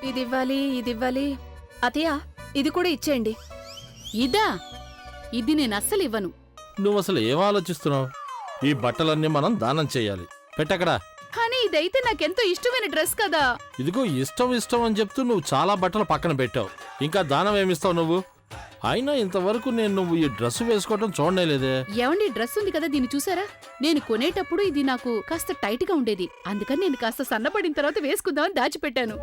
ఇది ఇవ్వాలి. అతయ్య ఇది కూడా ఇచ్చేయండి. ఇదా? ఇది నేను అస్సలు ఇవ్వను. నువ్వు అసలు ఏం ఆలోచిస్తున్నావు? ఈ బట్టలన్నీ మనం దానం చెయ్యాలి. పెట్టకడా. కానీ ఇదైతే నాకెంతో ఇష్టమైన డ్రెస్ కదా. ఇదిగో ఇష్టం అని చెప్తూ నువ్వు చాలా బట్టలు పక్కన పెట్టావు. ఇంకా దానం ఏమిస్తావు నువ్వు? అయినా ఇంతవరకు నువ్వు ఈ డ్రెస్ వేసుకోవడం చూడలేదే. ఏమండి, డ్రెస్ ఉంది కదా, దీన్ని చూసారా? నేను కొనేటప్పుడు ఇది నాకు కాస్త టైట్ గా ఉండేది. అందుకని నేను కాస్త సన్నపడిన తర్వాత వేసుకుందామని దాచిపెట్టాను.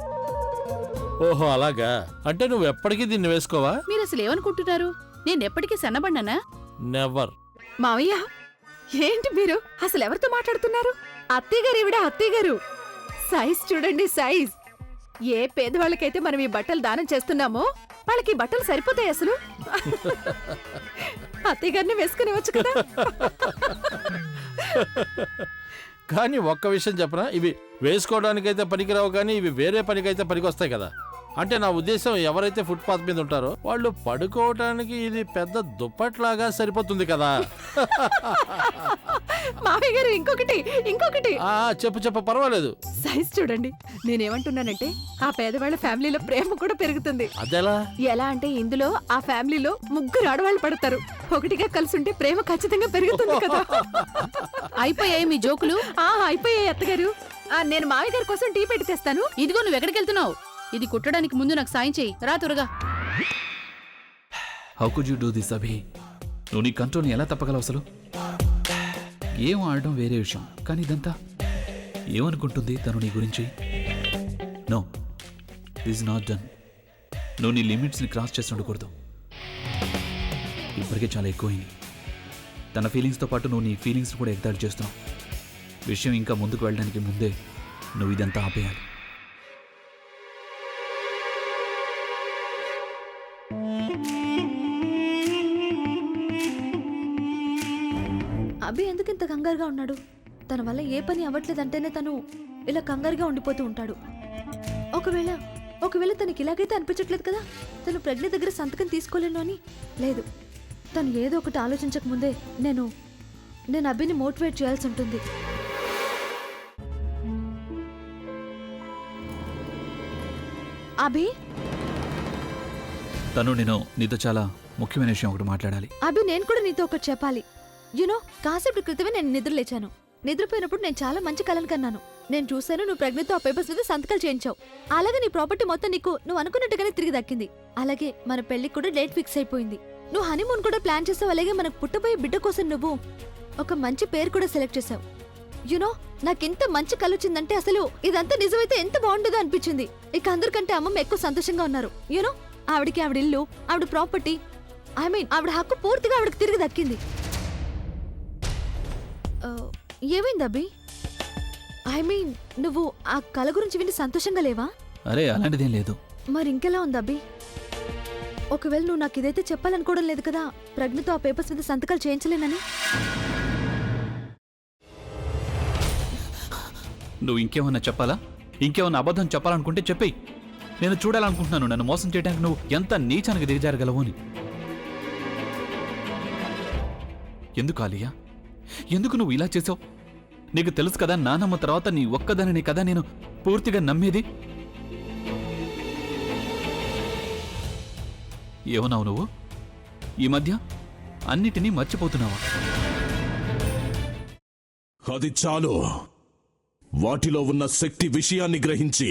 ఓహో అలాగా. అంటే నువ్వు ఎప్పటికీ దీన్ని వేసుకోవా? మీరు అసలు ఏమనుకుంటున్నారు? నేను ఎప్పటికీ సన్నబడినానా? నెవర్. మావయ్య ఏంటి మీరు అసలు ఎవరితో మాట్లాడుతున్నారు? అత్తయ్యగారు ఈవిడ అత్తయ్యగారు. సైజ్ చూడండి, సైజ్. ఏ పేదవాళ్ళకైతే మనం ఈ బట్టలు దానం చేస్తున్నామో వాళ్ళకి ఈ బట్టలు సరిపోతాయి అసలు. అత్తయ్యగారిని వేసుకుని వచ్చు కదా. కానీ ఒక్క విషయం చెప్పనా, ఇవి వేసుకోవడానికైతే పనికిరావు, కానీ ఇవి వేరే పనికైతే పనికొస్తాయి కదా. అంటే నా ఉద్దేశం, ఎవరైతే ఫుట్పాత్ మీద ఉంటారో వాళ్ళు పడుకోవటానికి ఇది పెద్ద దుప్పట్లాగా సరిపోతుంది కదా. మావయ్య గారు ఇంకొకటి. చెప్పు పర్వాలేదు. సైజ్ చూడండి. నేనేమంటున్నానంటే ఆ పేదవాళ్ళ ఫ్యామిలీలో ప్రేమ కూడా పెరుగుతుంది. అదెలా? ఎలా అంటే ఇందులో ఆ ఫ్యామిలీలో 3 ఆడవాళ్ళు పడతారు. ఒకటిగా కలిసి ఉంటే ప్రేమ ఖచ్చితంగా పెరుగుతుంది కదా. అయిపోయాయి మీ జోకులు? అయిపోయాయి అత్తగారు. నేను మావయ్య గారి కోసం టీ పెట్టి తెస్తాను. ఇదిగో, నువ్వు ఎక్కడికి వెళ్తున్నావు? ఇది కుట్టడానికి ముందు నాకు సాయం చేయి. రా త్వరగా. How could you do this Abhi? నువ్వు నీ కంట్రోల్ని ఎలా తప్పగలవు అసలు? ఏం ఆడడం వేరే విషయం, కానీ ఇదంతా ఏమనుకుంటుంది తను నీ గురించి? No, this not done. నువ్వు నీ లిమిట్స్ని క్రాస్ చేసి ఉండకూడదు. ఇప్పటికే చాలా ఎక్కువైంది. తన ఫీలింగ్స్తో పాటు నువ్వు నీ ఫీలింగ్స్ కూడా ఎగ్జాల్ట్ చేస్తున్నావు. విషయం ఇంకా ముందుకు వెళ్ళడానికి ముందే నువ్వు ఇదంతా ఆపేయాలి. అభి ఎందుకు ఇంత కంగారుగా ఉన్నాడు? తన వల్ల ఏ పని అవ్వట్లేదంటేనే తను ఇలా కంగారుగా ఉండిపోతూ ఉంటాడు. ఒకవేళ తనకి ఇలాగైతే అనిపించట్లేదు కదా, తను ప్రజ్ఞ దగ్గర సంతకం తీసుకోలేను అని. లేదు, తను ఏదో ఒకటి ఆలోచించక ముందే నేను అభిని మోటివేట్ చేయాల్సి ఉంటుంది. అభి, తను నీతో చాలా ముఖ్యమైన విషయం ఒకటి మాట్లాడాలి. అభి, నేను కూడా నీతో ఒకటి చెప్పాలి. కాసేపు క్రితమే నేను నిద్రలేచాను. నిద్రపోయినప్పుడు నేను చాలా మంచి కలను కన్నాను. నేను చూశాను, నువ్వు ప్రజ్ఞతో ఆ పేపర్స్ మీద సంతకాలు చేయించావు. అలాగే నీ ప్రాపర్టీ మొత్తం నువ్వు అనుకున్నట్టుగానే తిరిగి దక్కింది. అలాగే మన పెళ్లికి కూడా డేట్ ఫిక్స్ అయిపోయింది. నువ్వు హనీమూన్ కూడా ప్లాన్ చేసావు. అలాగే మనకు పుట్టబోయే బిడ్డ కోసం నువ్వు ఒక మంచి పేరు కూడా సెలెక్ట్ చేసావు. నాకెంత మంచి కల వచ్చిందంటే అసలు ఇదంతా నిజమైతే ఎంత బాగుండదో అనిపించింది. ఇక అందరికంటే అమ్మమ్మ ఎక్కువ సంతోషంగా ఉన్నారు. ఆవిడ ఇల్లు, ఆవిడ ప్రాపర్టీ, ఆవిడ హక్కు పూర్తిగా ఆవిడకి తిరిగి దక్కింది. ఏమైంది అభి? నువ్వు ఆ కళ గురించి విని సంతోషంగా లేవా? అరే, అలాంటిదేం లేదు. మరి ఇంకెలా ఉంది అభి? ఒకవేళ నువ్వు నాకు ఇదైతే చెప్పాలనుకోవడం లేదు కదా, ప్రజ్ఞతో ఆ పేపర్స్ మీద సంతకాలు చేయించలేనని? నువ్వు ఇంకేమన్నా చెప్పాలా? ఇంకేమన్నా అబద్ధం చెప్పాలనుకుంటే చెప్పేయి. నేను చూడాలనుకుంటున్నాను నన్ను మోసం చేయడానికి నువ్వు ఎంత నీచానికి దిగజారగలవు అని. ఎందుకు ఆలియా, ఎందుకు నువ్వు ఇలా చేసావు? నీకు తెలుసు కదా, నానమ్మ తర్వాత నీ ఒక్కదానిని కదా నేను పూర్తిగా నమ్మేది. ఏమన్నావు నువ్వు? ఈ మధ్య అన్నిటినీ మర్చిపోతున్నావా? అది చాలు. వాటిలో ఉన్న శక్తి విషయాన్ని గ్రహించి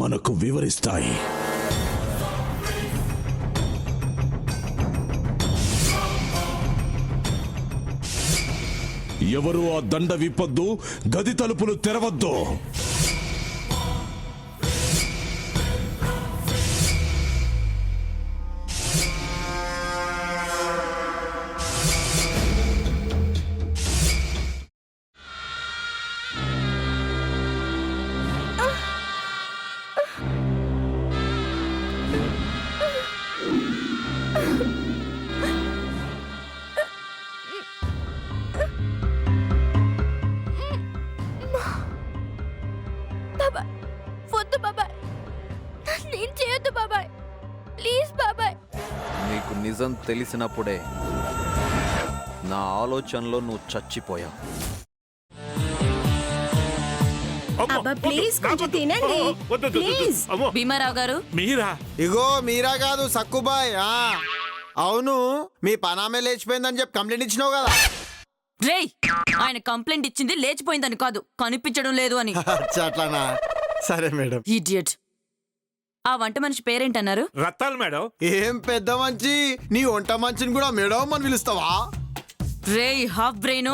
మనకు వివరిస్తాయి. ఎవరు ఆ దండ విప్పొద్దు, గది తలుపులు తెరవద్దు. నీకు నిజం తెలిసినప్పుడే నా ఆలోచనలో నువ్వు చచ్చిపోయావు. అబ్బా ప్లీజ్ కొంచెం తినండి ప్లీజ్. భీమారావు గారు మీరా? ఇగో మీరా కాదు సక్కుబాయ్. అవును, మీ పనామే లేచిపోయిందని చెప్పి కంప్లైంట్ ఇచ్చినావు కదా. రేయ్, ఆయన కంప్లైంట్ ఇచ్చింది లేచిపోయిందని కాదు, కనిపించడం లేదు అని. అట్లానా? సరే మేడం. ఇడియట్. ఆ వంట మనిషి పేరేంటన్నారు? రత్తాలు మేడం. ఏం పెద్ద మంచి, నీ వంట మంచిని కూడా మేడం అని పిలుస్తావా? రేయ్ హాఫ్ బ్రెయిన్,